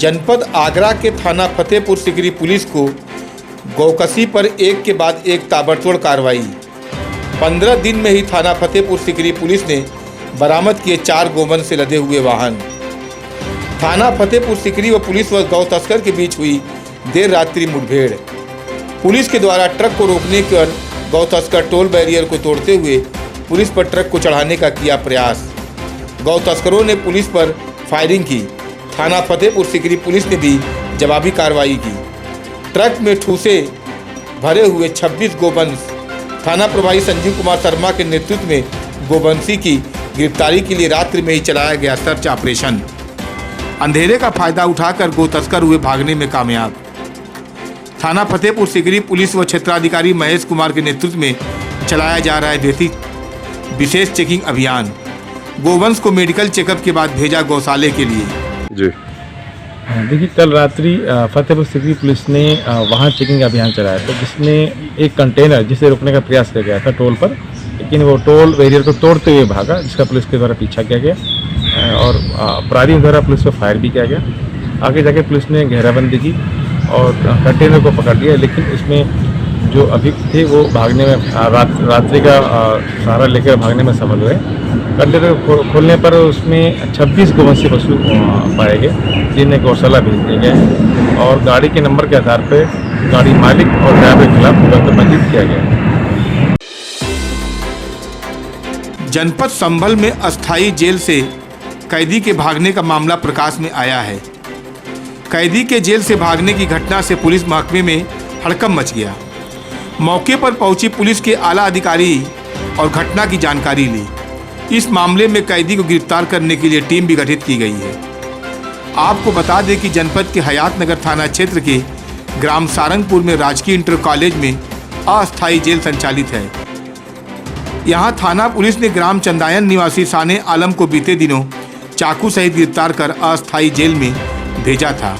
जनपद आगरा के थाना फतेहपुर सिकरी पुलिस को गौकसी पर एक के बाद एक ताबड़तोड़ कार्रवाई। 15 दिन में ही थाना फतेहपुर सिकरी पुलिस ने बरामद किए 4 गोवंश से लदे हुए वाहन। थाना फतेहपुर सिकरी व पुलिस व गौ तस्कर के बीच हुई देर रात्रि मुठभेड़। पुलिस के द्वारा ट्रक को रोकने पर गौ तस्कर टोल बैरियर को तोड़ते हुए पुलिस पर ट्रक को चढ़ाने का किया प्रयास। गौ तस्करों ने पुलिस पर फायरिंग की। थाना फतेहपुर सिकरी पुलिस ने भी जवाबी कार्रवाई की। ट्रक में ठूसे भरे हुए 26 गोवंश। थाना प्रभारी संजीव कुमार शर्मा के नेतृत्व में गोवंशी की गिरफ्तारी के लिए रात्रि में ही चलाया गया सर्च ऑपरेशन। अंधेरे का फायदा उठाकर गो तस्कर हुए भागने में कामयाब। थाना फतेहपुर सिकरी पुलिस व क्षेत्राधिकारी महेश कुमार के नेतृत्व में चलाया जा रहा है विशेष चेकिंग अभियान। गोवंश को मेडिकल चेकअप के बाद भेजा गौशाले के लिए। जी देखिए, कल रात्रि फतेहपुर सिकरी पुलिस ने वहाँ चेकिंग अभियान चलाया था, जिसमें एक कंटेनर जिसे रोकने का प्रयास किया गया था टोल पर, लेकिन वो टोल बैरियर को तोड़ते हुए भागा, जिसका पुलिस के द्वारा पीछा किया गया और अपराधियों द्वारा पुलिस पर फायर भी किया गया। आगे जाके पुलिस ने घेराबंदी की और कंटेनर को पकड़ लिया, लेकिन इसमें जो अभियुक्त थे वो भागने में रात्रि का सहारा लेकर भागने में सफल हुए। कंटेनर खोलने पर उसमें 26 गोवंशी पशु पाए गए, जिन्हें गौशाला भेज दिए गए और गाड़ी के नंबर के आधार पर गाड़ी मालिक और ड्राइवर के खिलाफ मुकदमा पंजीकृत किया गया। जनपद संभल में अस्थायी जेल से कैदी के भागने का मामला प्रकाश में आया है। कैदी के जेल से भागने की घटना से पुलिस महकमे में हड़कंप मच गया। मौके पर पहुंची पुलिस के आला अधिकारी और घटना की जानकारी ली। इस मामले में कैदी को गिरफ्तार करने के लिए टीम भी गठित की गई है। आपको बता दें कि जनपद के हयात नगर थाना क्षेत्र के ग्राम सारंगपुर में राजकीय इंटर कॉलेज में अस्थायी जेल संचालित है। यहां थाना पुलिस ने ग्राम चंदायन निवासी साने आलम को बीते दिनों चाकू सहित गिरफ्तार कर अस्थायी जेल में भेजा था।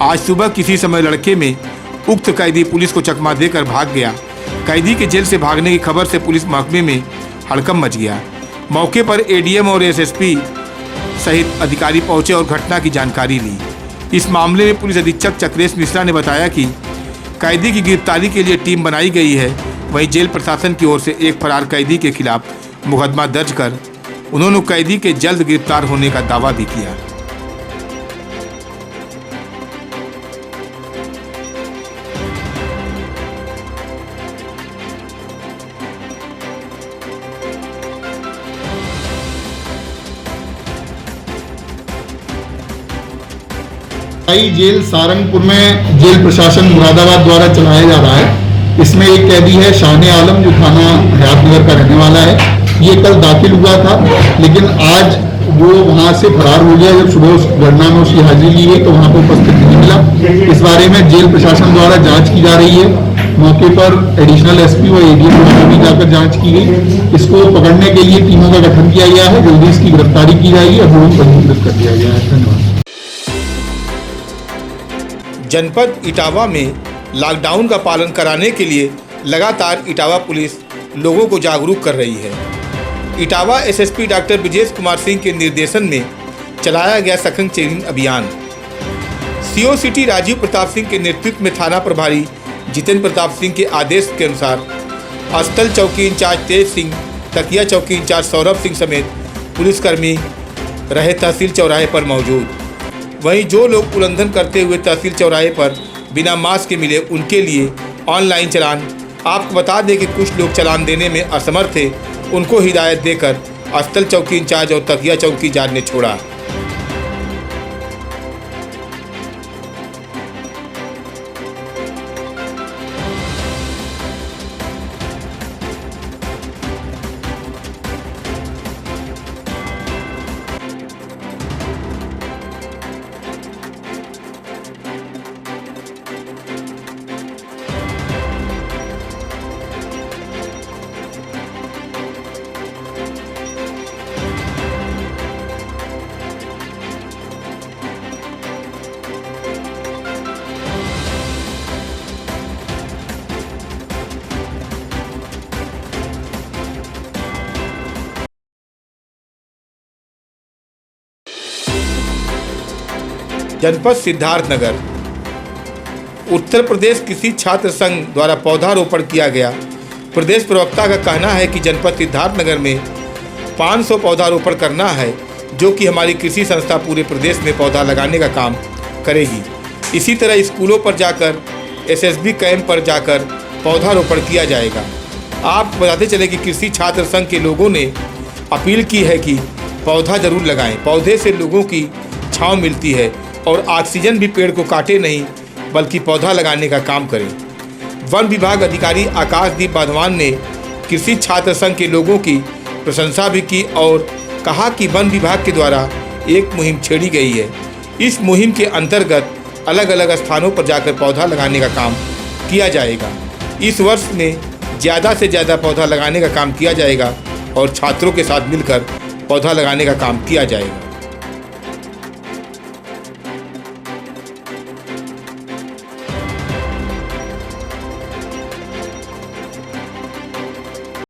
आज सुबह किसी समय लड़के में उक्त कैदी पुलिस को चकमा देकर भाग गया। कैदी के जेल से भागने की खबर से पुलिस महकमे में हड़कंप मच गया। मौके पर एडीएम और एसएसपी सहित अधिकारी पहुंचे और घटना की जानकारी ली। इस मामले में पुलिस अधीक्षक चक्रेश मिश्रा ने बताया कि कैदी की गिरफ्तारी के लिए टीम बनाई गई है। वहीं जेल प्रशासन की ओर से एक फरार कैदी के खिलाफ मुकदमा दर्ज कर उन्होंने कैदी के जल्द गिरफ्तार होने का दावा भी किया। जेल सारंगपुर में जेल प्रशासन मुरादाबाद द्वारा चलाया जा रहा है। इसमें एक कैदी है शाने आलम, जो थाना हयात नगर का रहने वाला है। ये कल दाखिल हुआ था, लेकिन आज वो वहां से फरार हो गया। जब सुबह उस घटना में उसकी हाजिरी ली गई तो वहां पर उपस्थित नहीं मिला। इस बारे में जेल प्रशासन द्वारा जांच की जा रही है। मौके पर एडिशनल एसपी व एडीएम द्वारा भी जाकर जांच की गई। इसको पकड़ने के लिए टीमों का गठन किया गया है। जल्दी इसकी गिरफ्तारी की जाएगी और पंजीकृत कर दिया गया है। धन्यवाद। जनपद इटावा में लॉकडाउन का पालन कराने के लिए लगातार इटावा पुलिस लोगों को जागरूक कर रही है। इटावा एसएसपी डॉक्टर ब्रजेश कुमार सिंह के निर्देशन में चलाया गया सघन चेकिंग अभियान। सीओ सिटी राजीव प्रताप सिंह के नेतृत्व में थाना प्रभारी जितेंद्र प्रताप सिंह के आदेश के अनुसार अस्थल चौकी इंचार्ज तेज सिंह, तकिया चौकी इंचार्ज सौरभ सिंह समेत पुलिसकर्मी रहे तहसील चौराहे पर मौजूद। वहीं जो लोग उल्लंघन करते हुए तहसील चौराहे पर बिना मास्क के मिले, उनके लिए ऑनलाइन चालान। आपको बता दें कि कुछ लोग चालान देने में असमर्थ थे, उनको हिदायत देकर अस्थल चौकी इंचार्ज और तकिया चौकी इंचार्ज ने छोड़ा। जनपद सिद्धार्थनगर। उत्तर प्रदेश कृषि छात्र संघ द्वारा पौधारोपण किया गया। प्रदेश प्रवक्ता का कहना है कि जनपद सिद्धार्थनगर में 500 पौधारोपण करना है, जो कि हमारी कृषि संस्था पूरे प्रदेश में पौधा लगाने का काम करेगी। इसी तरह स्कूलों पर जाकर, एसएसबी कैंप पर जाकर पौधारोपण किया जाएगा। आप बताते चले कि कृषि छात्र संघ के लोगों ने अपील की है कि पौधा जरूर लगाएं। पौधे से लोगों की छांव मिलती है और ऑक्सीजन भी पेड़ को काटे नहीं बल्कि पौधा लगाने का काम करें। वन विभाग अधिकारी आकाशदीप बाधवान ने कृषि छात्र संघ के लोगों की प्रशंसा भी की और कहा कि वन विभाग के द्वारा एक मुहिम छेड़ी गई है। इस मुहिम के अंतर्गत अलग अलग स्थानों पर जाकर पौधा लगाने का काम किया जाएगा। इस वर्ष में ज़्यादा से ज़्यादा पौधा लगाने का काम किया जाएगा और छात्रों के साथ मिलकर पौधा लगाने का काम किया जाएगा।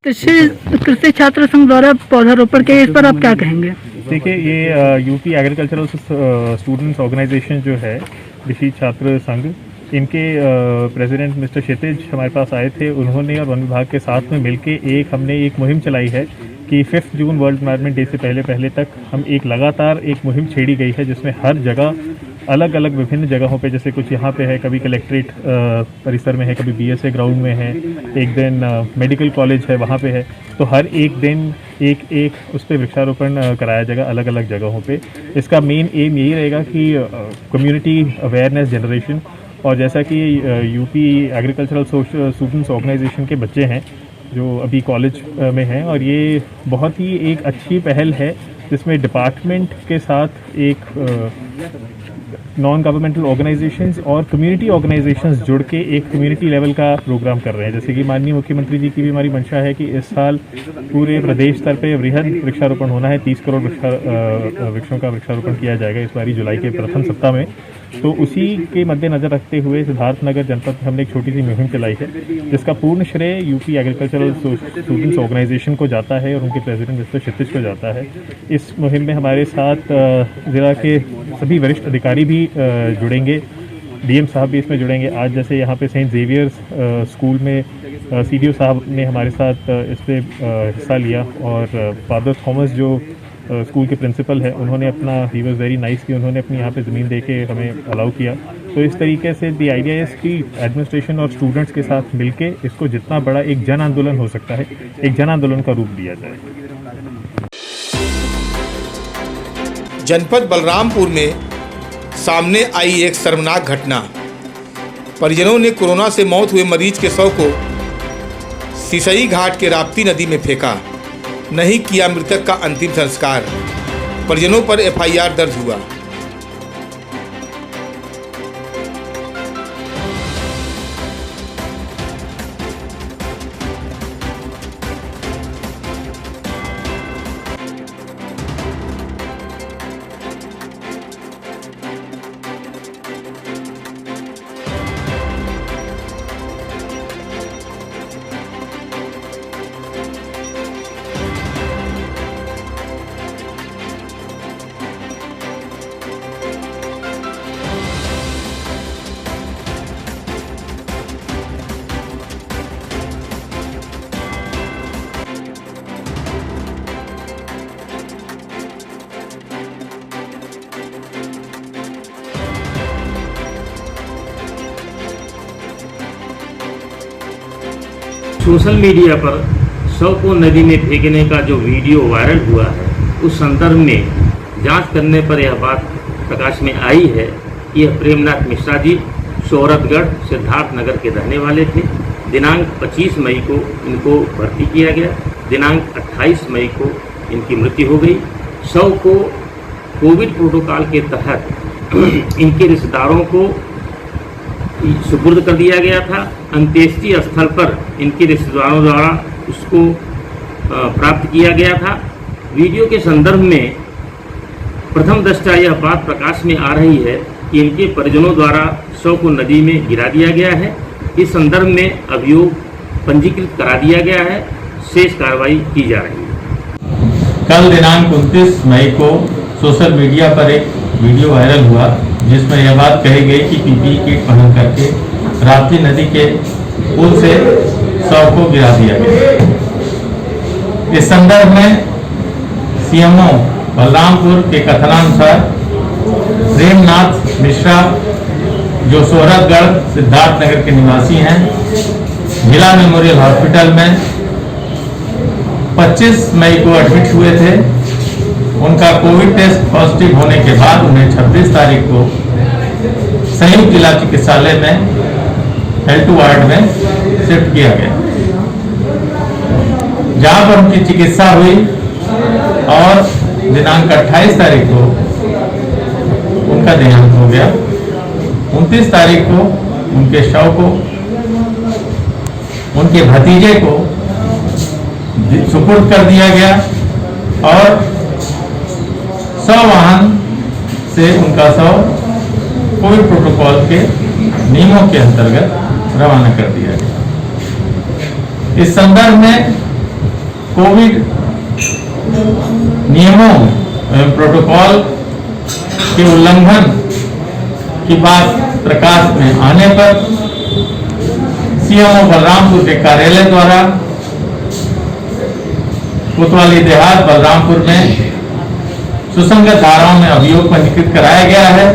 कृषि छात्र संघ द्वारा पौधारोपण के इस पर आप क्या कहेंगे? देखिए, ये यूपी एग्रीकल्चरल स्टूडेंट्स ऑर्गेनाइजेशन जो है कृषि छात्र संघ, इनके प्रेसिडेंट मिस्टर क्षितिज हमारे पास आए थे। उन्होंने और वन विभाग के साथ में मिलके हमने एक मुहिम चलाई है कि 5 जून वर्ल्ड एनवायरनमेंट डे से पहले तक हम लगातार एक मुहिम छेड़ी गई है, जिसमें हर जगह अलग अलग विभिन्न जगहों पे, जैसे कुछ यहाँ पे है, कभी कलेक्ट्रेट परिसर में है, कभी बीएसए ग्राउंड में है, एक दिन मेडिकल कॉलेज है वहाँ पे है। तो हर एक दिन एक उस पर वृक्षारोपण कराया जाएगा अलग अलग जगहों पे। इसका मेन एम यही रहेगा कि कम्युनिटी अवेयरनेस जनरेशन, और जैसा कि यूपी एग्रीकल्चरल स्टूडेंट्स ऑर्गेनाइजेशन के बच्चे हैं जो अभी कॉलेज में हैं, और ये बहुत ही एक अच्छी पहल है जिसमें डिपार्टमेंट के साथ एक नॉन गवर्नमेंटल ऑर्गेनाइजेशंस और कम्युनिटी ऑर्गेनाइजेशंस जुड़ के एक कम्युनिटी लेवल का प्रोग्राम कर रहे हैं। जैसे कि माननीय मुख्यमंत्री जी की भी हमारी मंशा है कि इस साल पूरे प्रदेश स्तर पे वृहद वृक्षारोपण होना है। 30 करोड़ वृक्षों का वृक्षारोपण किया जाएगा इस बारी जुलाई के प्रथम सप्ताह में। तो उसी के मद्देनजर रखते हुए सिद्धार्थनगर जनपद में हमने एक छोटी सी मुहिम चलाई है, जिसका पूर्ण श्रेय यूपी एग्रीकल्चरल स्टूडेंट्स ऑर्गेनाइजेशन को जाता है और उनके प्रेसिडेंट मिस्टर क्षितिज को जाता है। इस मुहिम में हमारे साथ ज़िला के सभी वरिष्ठ अधिकारी भी जुड़ेंगे, डीएम साहब भी इसमें जुड़ेंगे। आज जैसे यहाँ पे सेंट जेवियर्स स्कूल में सीडीओ साहब ने हमारे साथ इस पर हिस्सा लिया, और फादर थॉमस जो स्कूल के प्रिंसिपल है, उन्होंने अपना ही वॉज वेरी नाइस कि उन्होंने अपनी यहाँ पे ज़मीन दे के हमें अलाउ किया। तो इस तरीके से द आइडिया इज़ कि एडमिनिस्ट्रेशन और स्टूडेंट्स के साथ मिलके इसको जितना बड़ा एक जन आंदोलन हो सकता है, एक जन आंदोलन का रूप दिया जाए। जनपद बलरामपुर में सामने आई एक शर्मनाक घटना। परिजनों ने कोरोना से मौत हुए मरीज के शव को सिसई घाट के राप्ती नदी में फेंका, नहीं किया मृतक का अंतिम संस्कार। परिजनों पर एफआईआर दर्ज हुआ। सोशल मीडिया पर शव को नदी में फेंकने का जो वीडियो वायरल हुआ है, उस संदर्भ में जांच करने पर यह बात प्रकाश में आई है कि यह प्रेमनाथ मिश्रा जी शोहरतगढ़ सिद्धार्थनगर के रहने वाले थे। दिनांक 25 मई को इनको भर्ती किया गया। दिनांक 28 मई को इनकी मृत्यु हो गई। शव को कोविड प्रोटोकॉल के तहत इनके रिश्तेदारों को सुपुर्द कर दिया गया था। अंत्येष्टि स्थल पर इनके रिश्तेदारों द्वारा उसको प्राप्त किया गया था। वीडियो के संदर्भ में प्रथम दृष्टया यह बात प्रकाश में आ रही है कि इनके परिजनों द्वारा शव को नदी में गिरा दिया गया है। इस संदर्भ में अभियोग पंजीकृत करा दिया गया है। शेष कार्रवाई की जा रही है। कल दिनांक 29 मई को सोशल मीडिया पर एक वीडियो वायरल हुआ जिसमें यह बात कही गई कि पीपीई किट पहन करके राप्ती नदी के पुल से शव को गिरा दिया गया। इस संदर्भ में सीएमओ बलरामपुर के कथनानुसार प्रेमनाथ मिश्रा, जो सोहरतगढ़ सिद्धार्थ नगर के निवासी हैं, जिला मेमोरियल हॉस्पिटल में 25 मई को एडमिट हुए थे। उनका कोविड टेस्ट पॉजिटिव होने के बाद उन्हें 26 तारीख को संयुक्त जिला चिकित्सालय में L2 वार्ड में शिफ्ट किया गया, जहां पर उनकी चिकित्सा हुई और दिनांक 28 तारीख को उनका देहांत हो गया। 29 तारीख को उनके शव को उनके भतीजे को सुपुर्द कर दिया गया और शव वाहन से उनका शव कोविड प्रोटोकॉल के नियमों के अंतर्गत रवाना कर दिया गया। इस संदर्भ में कोविड नियमों एवं प्रोटोकॉल के उल्लंघन की बात प्रकाश में आने पर सीएमओ बलरामपुर के कार्यालय द्वारा कोतवाली देहात बलरामपुर में सुसंगत धाराओं में अभियोग पंजीकृत कराया गया है,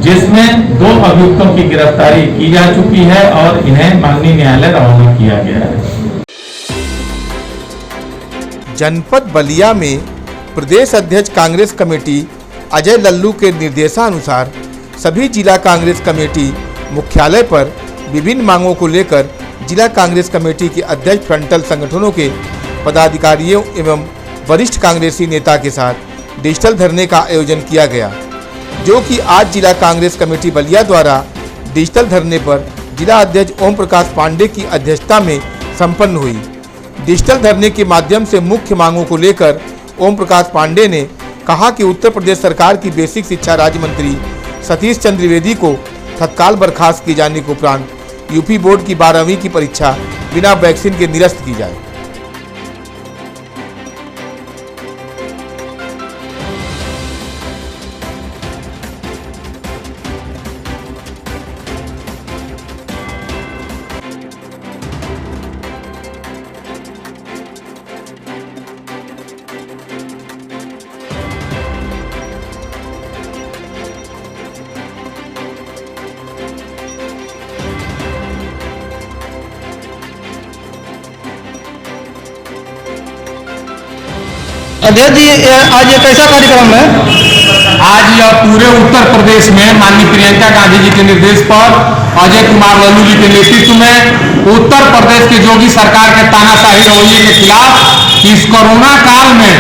जिसमें 2 अभियुक्तों की गिरफ्तारी की जा चुकी है और इन्हें माननीय न्यायालय रवाना किया गया है। जनपद बलिया में प्रदेश अध्यक्ष कांग्रेस कमेटी अजय लल्लू के निर्देशानुसार सभी जिला कांग्रेस कमेटी मुख्यालय पर विभिन्न मांगों को लेकर जिला कांग्रेस कमेटी के अध्यक्ष फ्रंटल संगठनों के पदाधिकारियों एवं वरिष्ठ कांग्रेसी नेता के साथ डिजिटल धरने का आयोजन किया गया, जो कि आज जिला कांग्रेस कमेटी बलिया द्वारा डिजिटल धरने पर जिला अध्यक्ष ओम प्रकाश पांडे की अध्यक्षता में संपन्न हुई। डिजिटल धरने के माध्यम से मुख्य मांगों को लेकर ओम प्रकाश पांडे ने कहा कि उत्तर प्रदेश सरकार की बेसिक शिक्षा राज्य मंत्री सतीश चंद्र द्विवेदी को तत्काल बर्खास्त किए जाने के उपरांत यूपी बोर्ड की 12वीं की परीक्षा बिना वैक्सीन के निरस्त की जाए। अध्यक्ष जी, आज ये कैसा कार्यक्रम है? आज यह पूरे उत्तर प्रदेश में माननीय प्रियंका गांधी जी के निर्देश पर अजय कुमार लल्लू जी के नेतृत्व में उत्तर प्रदेश की योगी सरकार के तानाशाही रवैये के खिलाफ इस कोरोना काल में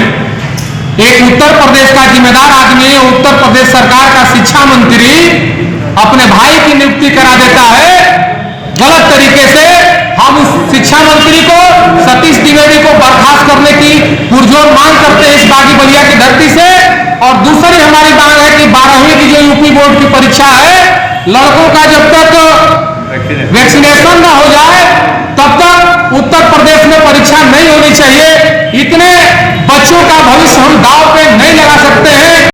एक उत्तर प्रदेश का जिम्मेदार आदमी, उत्तर प्रदेश सरकार का शिक्षा मंत्री अपने भाई की नियुक्ति करा देता है गलत तरीके से। हम उस शिक्षा मंत्री को सतीश द्विवेदी को बर्खास्त करने की पुरजोर मांग करते हैं इस बागी बलिया की धरती से। और दूसरी हमारी मांग है कि 12वीं की जो यूपी बोर्ड की परीक्षा है, लड़कों का जब तक वैक्सीनेशन न हो जाए तब तक उत्तर प्रदेश में परीक्षा नहीं होनी चाहिए। इतने बच्चों का भविष्य हम दांव पे नहीं लगा सकते हैं।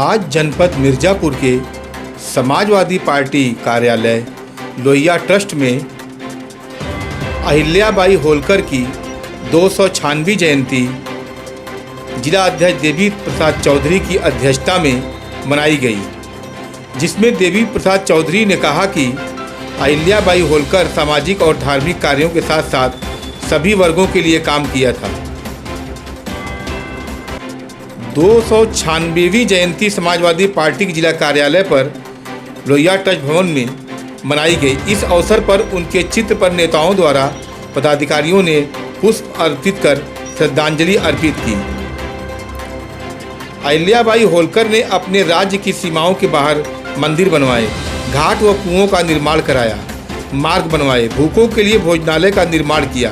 आज जनपद मिर्जापुर के समाजवादी पार्टी कार्यालय लोहिया ट्रस्ट में अहिल्याबाई होलकर की 296वीं जयंती जिला अध्यक्ष देवी प्रसाद चौधरी की अध्यक्षता में मनाई गई, जिसमें देवी प्रसाद चौधरी ने कहा कि अहिल्याबाई होलकर सामाजिक और धार्मिक कार्यों के साथ साथ सभी वर्गों के लिए काम किया था। 296वीं जयंती समाजवादी पार्टी के जिला कार्यालय पर लोहिया ट्रस्ट भवन में मनाई गई। इस अवसर पर उनके चित्र पर नेताओं द्वारा पदाधिकारियों ने पुष्प अर्पित कर श्रद्धांजलि अर्पित की। अहिल्याबाई होलकर ने अपने राज्य की सीमाओं के बाहर मंदिर बनवाए, घाट व कुओं का निर्माण कराया, मार्ग बनवाए, भूखों के लिए भोजनालय का निर्माण किया,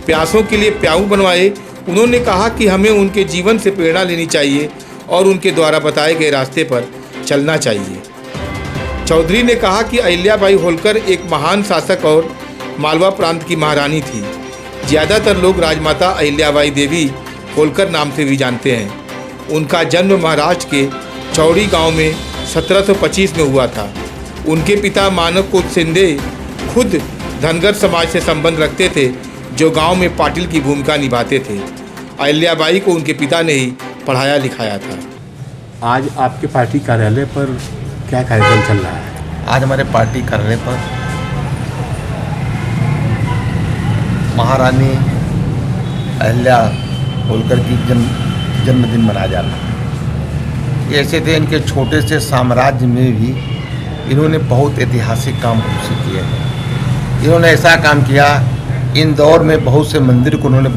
प्यासों के लिए प्याऊ बनवाए। उन्होंने कहा कि हमें उनके जीवन से प्रेरणा लेनी चाहिए और उनके द्वारा बताए गए रास्ते पर चलना चाहिए। चौधरी ने कहा कि अहिल्याबाई होलकर एक महान शासक और मालवा प्रांत की महारानी थी। ज़्यादातर लोग राजमाता अहिल्याबाई देवी होलकर नाम से भी जानते हैं। उनका जन्म महाराष्ट्र के चौड़ी गांव में 1725 में हुआ था। उनके पिता मानव कुल शिंदे खुद धनगर समाज से संबंध रखते थे, जो गांव में पाटिल की भूमिका निभाते थे। अहिल्याबाई को उनके पिता ने ही पढ़ाया लिखाया था। आज आपके पार्टी कार्यालय पर क्या कार्यक्रम चल रहा है? आज हमारे पार्टी कार्यालय पर महारानी अहिल्या होलकर की जन्मदिन मनाया जा रहा है। ये ऐसे थे, इनके छोटे से साम्राज्य में भी इन्होंने बहुत ऐतिहासिक काम किए हैं। इन्होंने ऐसा काम किया, इंदौर में बहुत से मंदिर को उन्होंने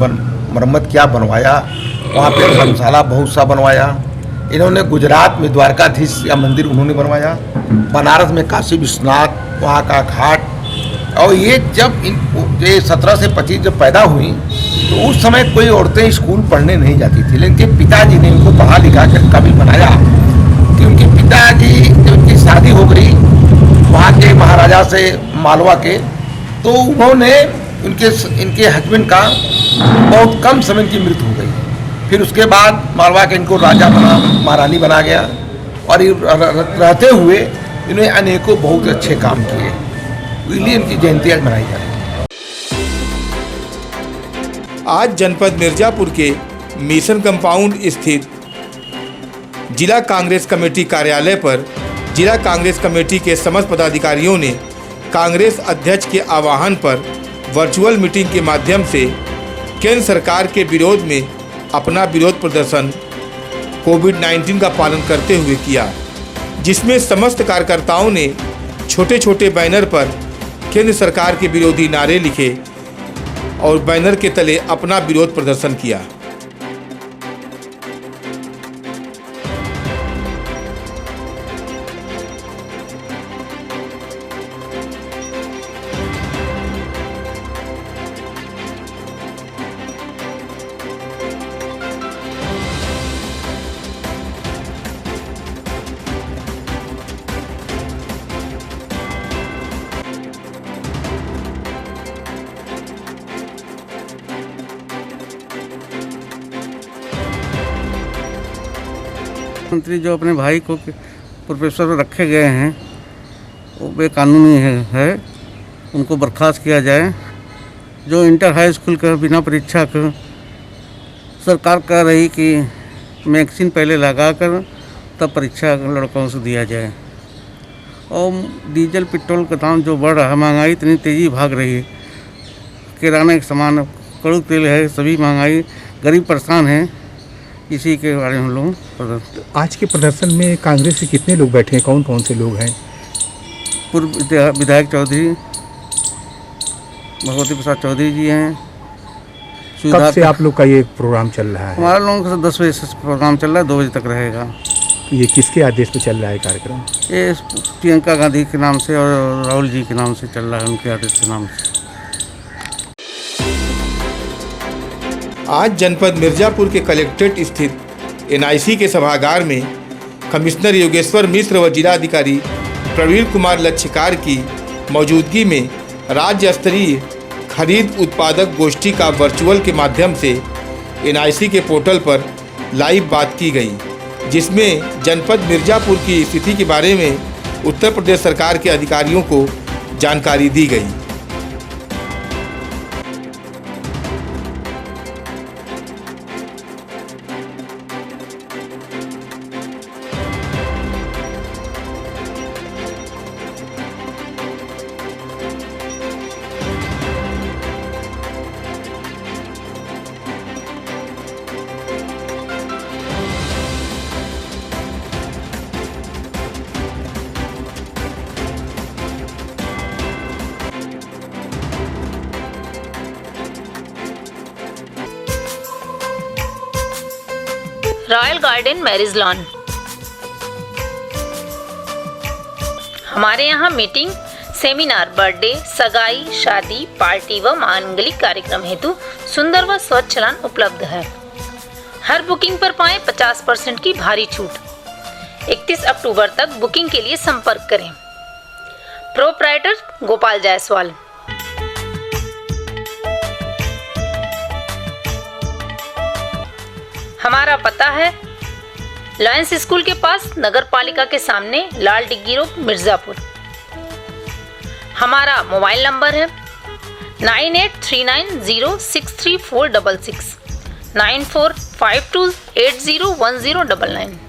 मरम्मत किया, बनवाया। वहाँ पे धर्मशाला बहुत सा बनवाया। इन्होंने गुजरात में द्वारकाधीश का मंदिर उन्होंने बनवाया, बनारस में काशी विश्वनाथ वहाँ का घाट। और ये जब ये 17 से 25 जब पैदा हुई तो उस समय कोई औरतें स्कूल पढ़ने नहीं जाती थी, लेकिन उनके पिताजी ने उनको पढ़ा लिखा कर काबिल बनाया कि उनके पिताजी जब उनकी शादी हो गई वहाँ के महाराजा से मालवा के, तो उन्होंने इनके हस्बैंड का बहुत कम समय की मृत्यु हो गई। फिर उसके बाद मालवा के इनको राजा बना, महारानी बना गया और रहते हुए इन्होंने अनेकों बहुत अच्छे काम किए। इसलिए इनकी जयंती आज मनाई जा रही है। आज जनपद मिर्जापुर के मिशन कंपाउंड स्थित जिला कांग्रेस कमेटी कार्यालय पर जिला कांग्रेस कमेटी के समस्त पदाधिकारियों ने कांग्रेस अध्यक्ष के आह्वान पर वर्चुअल मीटिंग के माध्यम से केंद्र सरकार के विरोध में अपना विरोध प्रदर्शन कोविड-19 का पालन करते हुए किया, जिसमें समस्त कार्यकर्ताओं ने छोटे छोटे बैनर पर केंद्र सरकार के विरोधी नारे लिखे और बैनर के तले अपना विरोध प्रदर्शन किया। मंत्री जो अपने भाई को प्रोफेसर रखे गए हैं वो बेकानूनी है, उनको बर्खास्त किया जाए। जो इंटर हाई स्कूल का बिना परीक्षा का सरकार कह रही कि वैक्सीन पहले लगाकर तब परीक्षा लड़कों से दिया जाए। और डीजल पेट्रोल का दाम जो बढ़ रहा है, महंगाई इतनी तेज़ी भाग रही है, किराना का सामान, कड़ू तेल है, सभी महंगाई, गरीब परेशान है। इसी के बारे में हम लोग आज के प्रदर्शन में कांग्रेस से कितने लोग बैठे हैं, कौन कौन से लोग हैं? पूर्व विधायक चौधरी भगवती प्रसाद चौधरी जी हैं। कब से आप लोग का ये प्रोग्राम चल रहा है? हमारे लोगों का 10 बजे से प्रोग्राम चल रहा है, 2 बजे तक रहेगा। ये किसके आदेश पे चल रहा है कार्यक्रम? ये प्रियंका गांधी के नाम से और राहुल जी के नाम से चल रहा है, उनके आदेश के नाम से। आज जनपद मिर्जापुर के कलेक्ट्रेट स्थित एनआईसी के सभागार में कमिश्नर योगेश्वर मिश्र व जिलाधिकारी प्रवीण कुमार लच्छकार की मौजूदगी में राज्य स्तरीय खरीद उत्पादक गोष्ठी का वर्चुअल के माध्यम से एनआईसी के पोर्टल पर लाइव बात की गई, जिसमें जनपद मिर्जापुर की स्थिति के बारे में उत्तर प्रदेश सरकार के अधिकारियों को जानकारी दी गई। Royal garden marriage lawn. हमारे यहाँ मीटिंग, सेमिनार, बर्थडे, सगाई, शादी, पार्टी व मांगलिक कार्यक्रम हेतु सुंदर व स्वच्छ लॉन उपलब्ध है। हर बुकिंग पर पाएं 50% की भारी छूट। 31 अक्टूबर तक बुकिंग के लिए संपर्क करें। प्रोप्राइटर गोपाल जायसवाल। हमारा पता है लॉयंस स्कूल के पास, नगर पालिका के सामने, लाल डिग्गी रोड, मिर्जापुर। हमारा मोबाइल नंबर है 9839063466, 9452801099।